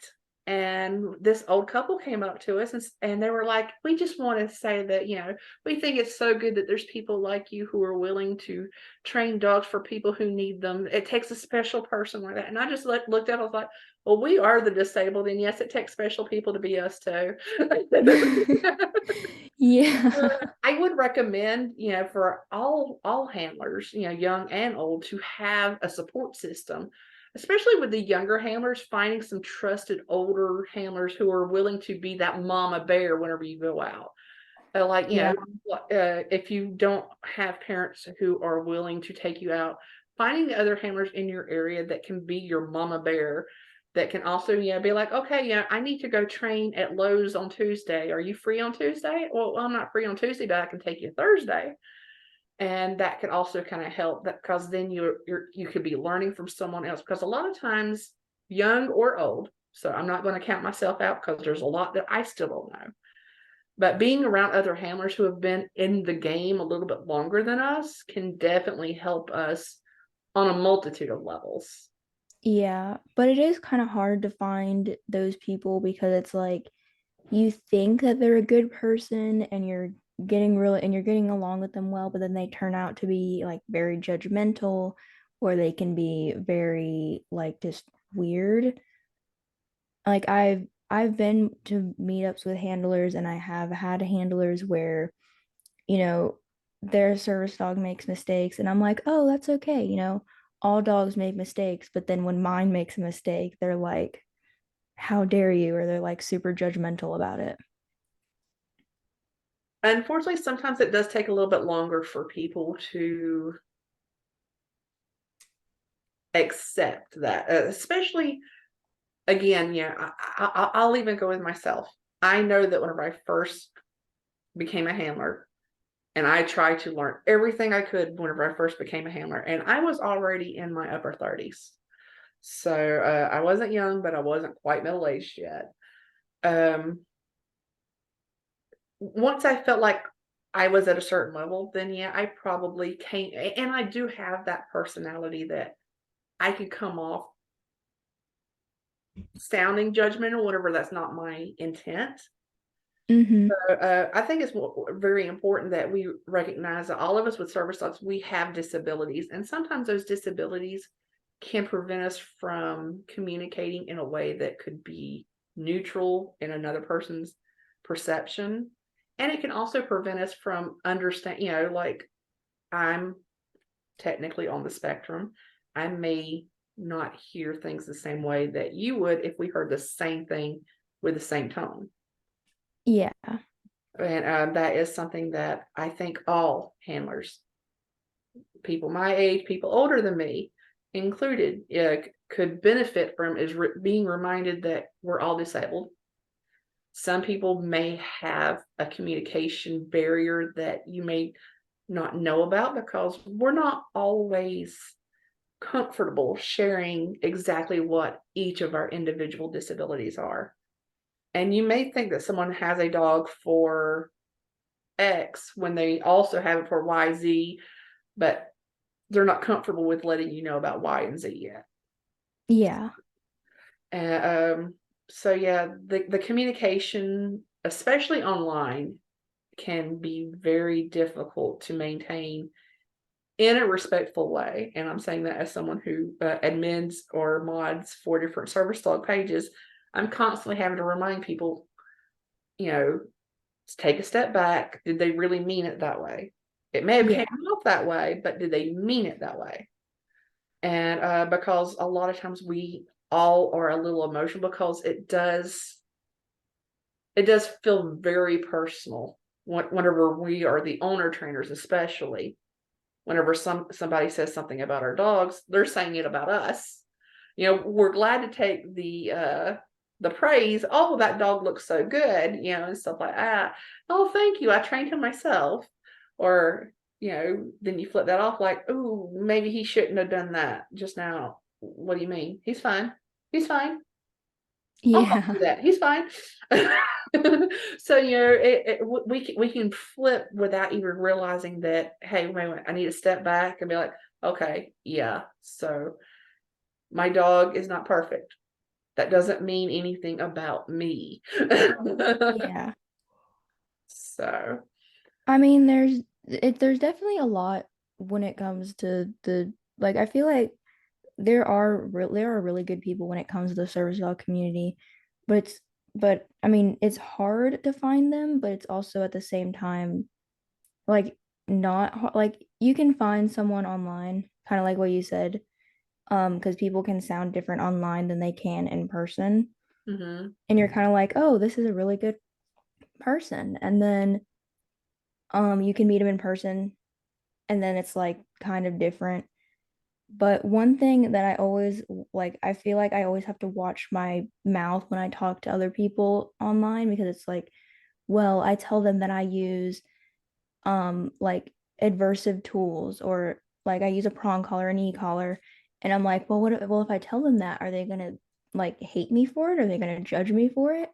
And this old couple came up to us and they were like, we just want to say that, we think it's so good that there's people like you who are willing to train dogs for people who need them. It takes a special person like that. And I just looked at it, I was like, well, we are the disabled. And yes, it takes special people to be us too. Yeah. I would recommend, for all handlers, young and old, to have a support system, especially with the younger handlers, finding some trusted older handlers who are willing to be that mama bear whenever you go out. Like, Yeah. if you don't have parents who are willing to take you out, finding the other handlers in your area that can be your mama bear, that can also, be like, okay, I need to go train at Lowe's on Tuesday. Are you free on Tuesday? Well, I'm not free on Tuesday, but I can take you Thursday. And that could also kind of help that, because then you could be learning from someone else. Because a lot of times, young or old, so I'm not going to count myself out because there's a lot that I still don't know. But being around other handlers who have been in the game a little bit longer than us can definitely help us on a multitude of levels. Yeah. But it is kind of hard to find those people because it's like you think that they're a good person and you're getting along with them well, but then they turn out to be like very judgmental, or they can be very like just weird. Like I've been to meetups with handlers, and I have had handlers where, you know, their service dog makes mistakes and I'm like, "Oh, that's okay, all dogs make mistakes." But then when mine makes a mistake, they're like, "How dare you?" Or they're like super judgmental about it. Unfortunately, sometimes it does take a little bit longer for people to accept that, especially again, I'll even go with myself. I know that whenever I first became a handler, and I tried to learn everything I could whenever I first became a handler, and I was already in my upper 30s. So I wasn't young, but I wasn't quite middle aged yet. Um, Once I felt like I was at a certain level, then yeah, I probably came, and I do have that personality that I could come off sounding judgmental whenever that's not my intent. Mm-hmm. I think it's very important that we recognize that all of us with service dogs, we have disabilities, and sometimes those disabilities can prevent us from communicating in a way that could be neutral in another person's perception. And it can also prevent us from understanding, like I'm technically on the spectrum. I may not hear things the same way that you would if we heard the same thing with the same tone. Yeah. And that is something that I think all handlers, people my age, people older than me included, could benefit from is being reminded that we're all disabled. Some people may have a communication barrier that you may not know about because we're not always comfortable sharing exactly what each of our individual disabilities are. And you may think that someone has a dog for X when they also have it for YZ, but they're not comfortable with letting you know about Y and Z yet. Yeah. And so yeah, the communication, especially online, can be very difficult to maintain in a respectful way. And I'm saying that as someone who admins or mods 4 different service dog pages. I'm constantly having to remind people, you know, take a step back. Did they really mean it that way? It may have came Yeah. off that way, but did they mean it that way? And because a lot of times we all are a little emotional because it does feel very personal whenever we are the owner trainers, especially whenever somebody says something about our dogs, they're saying it about us. We're glad to take the praise. Oh, that dog looks so good, and stuff like that. Oh, thank you. I trained him myself. Or, then you flip that off like, oh, maybe he shouldn't have done that just now. What do you mean? He's fine. He's fine. I'll do Yeah. that. He's fine. So we can flip without even realizing that. Hey, wait, I need to step back and be like, okay, yeah. So my dog is not perfect. That doesn't mean anything about me. Yeah. So I mean, there's definitely a lot when it comes to the like I feel like there are really good people when it comes to the service dog community, but I mean, it's hard to find them, but it's also at the same time like like you can find someone online, kind of like what you said, because people can sound different online than they can in person. mhm. And you're kind of like, oh, this is a really good person. And then you can meet them in person and then it's like kind of different. But one thing that I always like, I feel like I always have to watch my mouth when I talk to other people online because it's like, well, I tell them that I use like adversive tools or like I use a prong collar and e-collar and I'm like, well if I tell them that, are they gonna like hate me for it? Are they gonna judge me for it?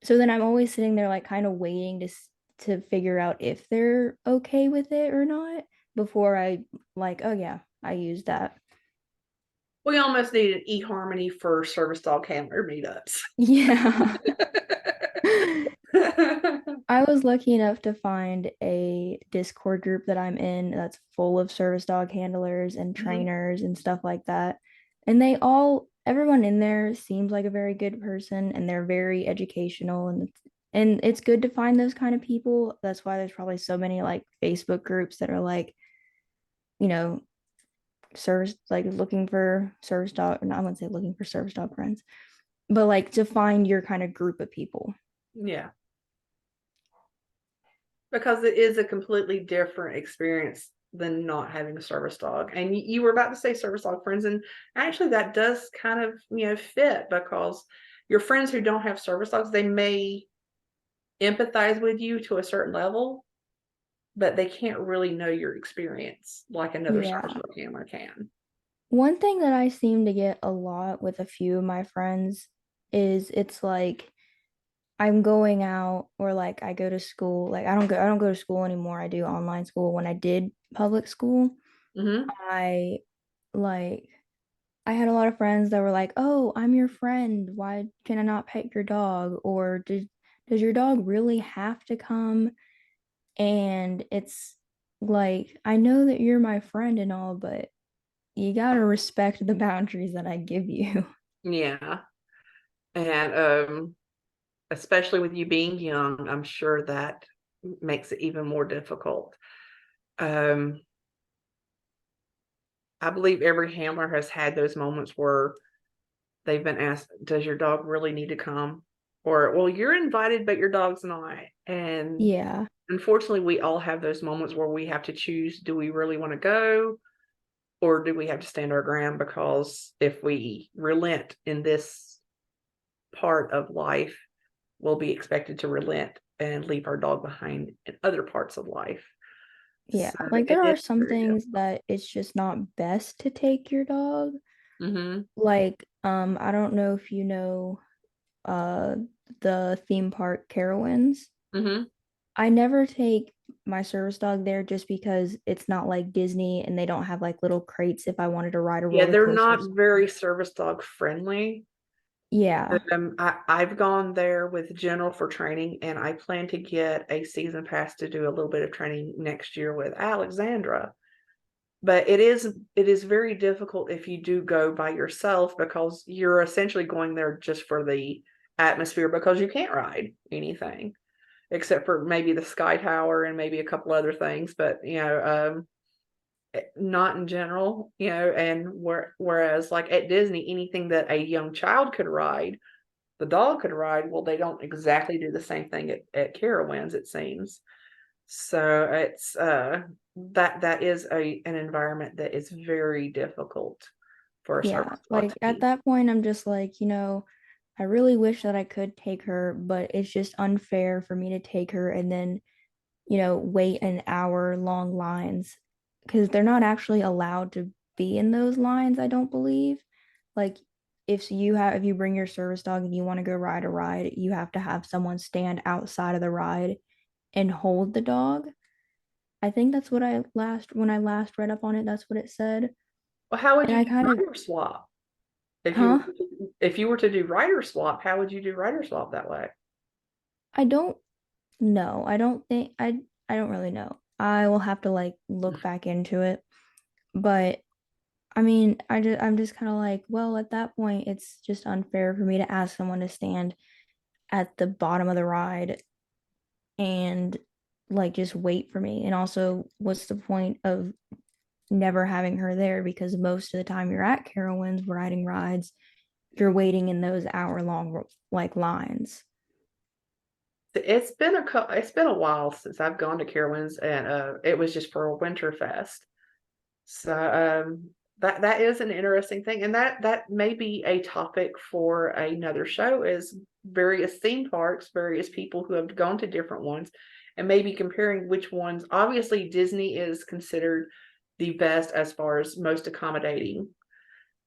So then I'm always sitting there like kind of waiting to figure out if they're okay with it or not before I like, oh yeah, I use that. We almost need an eHarmony for service dog handler meetups. Yeah. I was lucky enough to find a Discord group that I'm in that's full of service dog handlers and Mhm. trainers and stuff like that. And everyone in there seems like a very good person and they're very educational and it's good to find those kind of people. That's why there's probably so many like Facebook groups that are like, you know, service like looking for service dog, no, I wouldn't say looking for service dog friends, but like to find your kind of group of people. Yeah, because it is a completely different experience than not having a service dog. And you were about to say service dog friends, and actually that does kind of fit because your friends who don't have service dogs, they may empathize with you to a certain level, but they can't really know your experience like another service Yeah. dog handler can. One thing that I seem to get a lot with a few of my friends is it's like I'm going out or like I go to school. Like I don't go to school anymore. I do online school. When I did public school, Hmm. I like I had a lot of friends that were like, "Oh, I'm your friend. Why can I not pet your dog?" Or does your dog really have to come? And it's like, I know that you're my friend and all, but you gotta respect the boundaries that I give you. Yeah. And especially with you being young, I'm sure that makes it even more difficult. Um, I believe every handler has had those moments where they've been asked, does your dog really need to come? Or, well, you're invited, but your dog's not. And Yeah, unfortunately, we all have those moments where we have to choose, do we really want to go? Or do we have to stand our ground? Because if we relent in this part of life, we'll be expected to relent and leave our dog behind in other parts of life. yeah. So Like it there is are some very things difficult. that it's just not best to take your dog. Mm-hmm. Like, I don't know if you know uh the theme park Carowinds. Mm-hmm. I never take my service dog there just because it's not like Disney and they don't have like little crates if I wanted to ride a Yeah, roller they're coaster or not very something. service dog friendly. Yeah. I've gone there with General for training, and I plan to get a season pass to do a little bit of training next year with Alexandra. But it is very difficult if you do go by yourself because you're essentially going there just for the atmosphere because you can't ride anything except for maybe the Sky Tower and maybe a couple other things. But not in general, and whereas like at Disney, anything that a young child could ride, the dog could ride. Well, they don't exactly do the same thing at Carowinds, it seems. So it's that is an environment that is very difficult for a Yeah. service dog Like to at be. that point I'm just like, I really wish that I could take her, but it's just unfair for me to take her and then, wait an hour long lines because they're not actually allowed to be in those lines, I don't believe. Like if you bring your service dog and you want to go ride a ride, you have to have someone stand outside of the ride and hold the dog. I think that's what when I last read up on it, that's what it said. Well, how would And you I do kind of, rider swap if you huh? if you were to do rider swap? How would you do rider swap that way? I don't know. I don't really know. I will have to like look back into it. But I mean, I'm just kind of like, well, at that point, it's just unfair for me to ask someone to stand at the bottom of the ride and like just wait for me. And also, what's the point of never having her there? Because most of the time you're at Carowinds riding rides, you're waiting in those hour-long like lines. It's been a while since I've gone to Carowinds, and it was just for a winter fest. So that is an interesting thing, and that may be a topic for another show. Is various theme parks, various people who have gone to different ones, and maybe comparing which ones. Obviously, Disney is considered the best as far as most accommodating,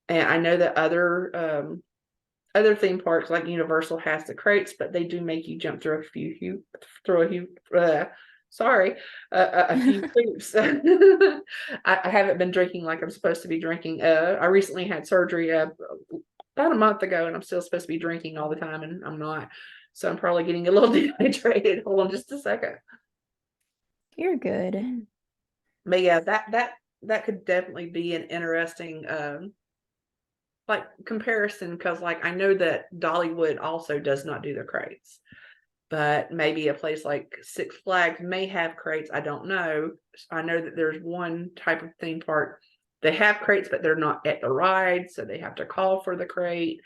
and I know that other theme parks like Universal has the crates, but they do make you jump through through a few. Sorry, a few hoops. I haven't been drinking like I'm supposed to be drinking. I recently had surgery about a month ago, and I'm still supposed to be drinking all the time, and I'm not. So I'm probably getting a little dehydrated. Hold on just a second. You're good. But yeah, that could definitely be an interesting like comparison because like I know that Dollywood also does not do the crates, but maybe a place like Six Flags may have crates. I don't know. I know that there's one type of theme park they have crates, but they're not at the ride, so they have to call for the crate.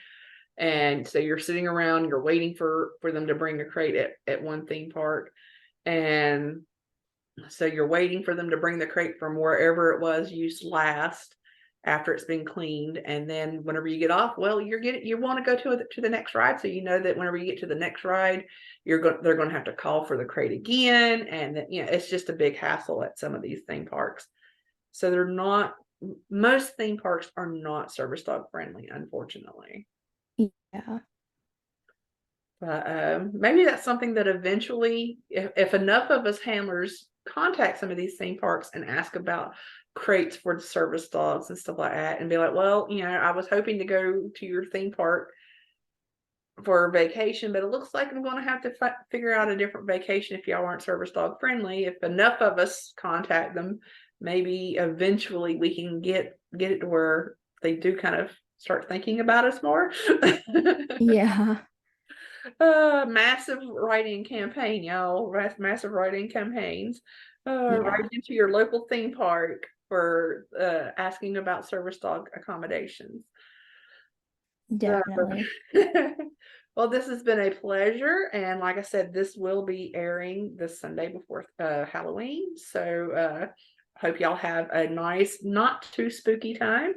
And so you're sitting around, you're waiting for them to bring a crate at one theme park, and so you're waiting for them to bring the crate from wherever it was used last after it's been cleaned. And then whenever you get off, well, you want to go to the next ride. So you know that whenever you get to the next ride, they're going to have to call for the crate again. And it's just a big hassle at some of these theme parks. So they're not, most theme parks are not service dog friendly, unfortunately. Yeah. But maybe that's something that eventually, if enough of us handlers contact some of these theme parks and ask about crates for the service dogs and stuff like that, and be like, well, I was hoping to go to your theme park for vacation, but it looks like I'm going to have to figure out a different vacation if y'all aren't service dog friendly. If enough of us contact them, maybe eventually we can get it to where they do kind of start thinking about us more. Yeah. Massive writing campaign, y'all. Massive writing campaigns. Yeah, Right into your local theme park for asking about service dog accommodations. Uh, definitely. well, this has been a pleasure. And like I said, this will be airing this Sunday before Halloween. So hope y'all have a nice, not too spooky time.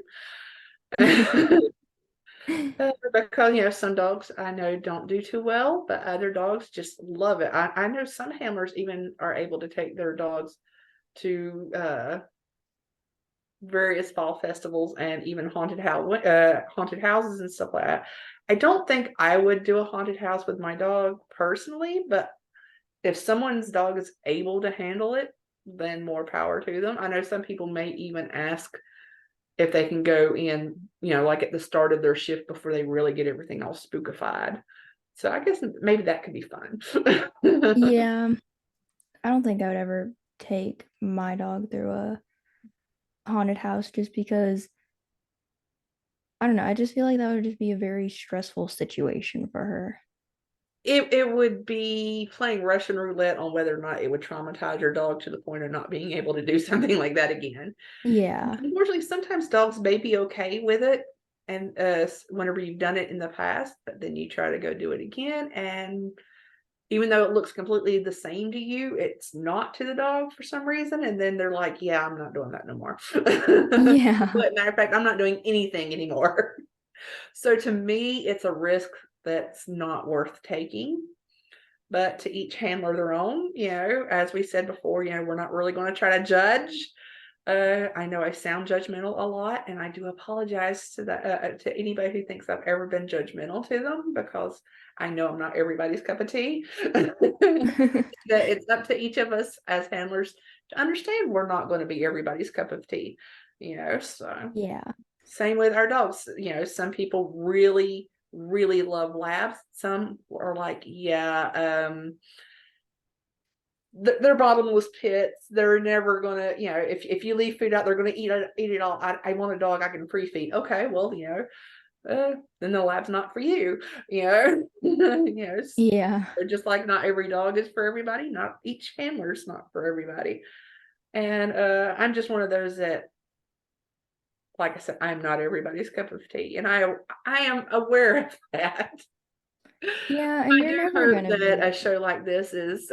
Because some dogs I know don't do too well, but other dogs just love it. I know some handlers even are able to take their dogs to various fall festivals and even haunted houses and stuff like that. I don't think I would do a haunted house with my dog personally, but if someone's dog is able to handle it, then more power to them. I know some people may even ask if they can go in, like at the start of their shift before they really get everything all spookified. So I guess maybe that could be fun. Yeah, I don't think I would ever take my dog through a haunted house just because I don't know. I just feel like that would just be a very stressful situation for her. It would be playing Russian roulette on whether or not it would traumatize your dog to the point of not being able to do something like that again. Yeah. Unfortunately, sometimes dogs may be okay with it, and whenever you've done it in the past, but then you try to go do it again, and even though it looks completely the same to you, it's not to the dog for some reason, and then they're like, "Yeah, I'm not doing that no more." Yeah. But matter of fact, I'm not doing anything anymore. So to me, it's a risk that's not worth taking. But to each handler their own, as we said before, we're not really going to try to judge. I know I sound judgmental a lot, and I do apologize to that to anybody who thinks I've ever been judgmental to them, because I know I'm not everybody's cup of tea. That it's up to each of us as handlers to understand we're not going to be everybody's cup of tea. So Yeah. same with our dogs. Some people really, really love labs. Some are like, yeah, they're bottomless pits. They're never gonna, if you leave food out, they're gonna eat it all. I want a dog I can pre-feed. Okay, well, then the lab's not for you. Yeah. Just like not every dog is for everybody. Not each handler's not for everybody. And I'm just one of those that, like I said, I'm not everybody's cup of tea, and I am aware of that. Yeah, and I you're do never hope gonna that a be, show like this is,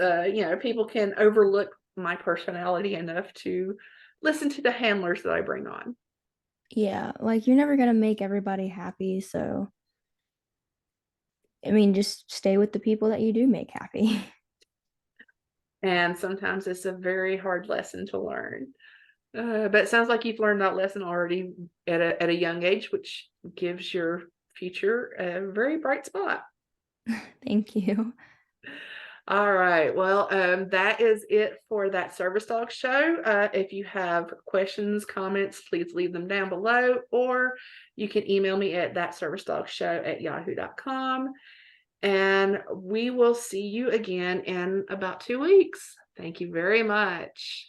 people can overlook my personality enough to listen to the handlers that I bring on. yeah, like you're never gonna make everybody happy, so I mean, just stay with the people that you do make happy. And sometimes it's a very hard lesson to learn. But it sounds like you've learned that lesson already at a young age, which gives your future a very bright spot. Thank you. All right. Well, that is it for that service dog show. If you have questions, comments, please leave them down below, or you can email me at thatservicedogshow@yahoo.com. And we will see you again in about 2 weeks. Thank you very much.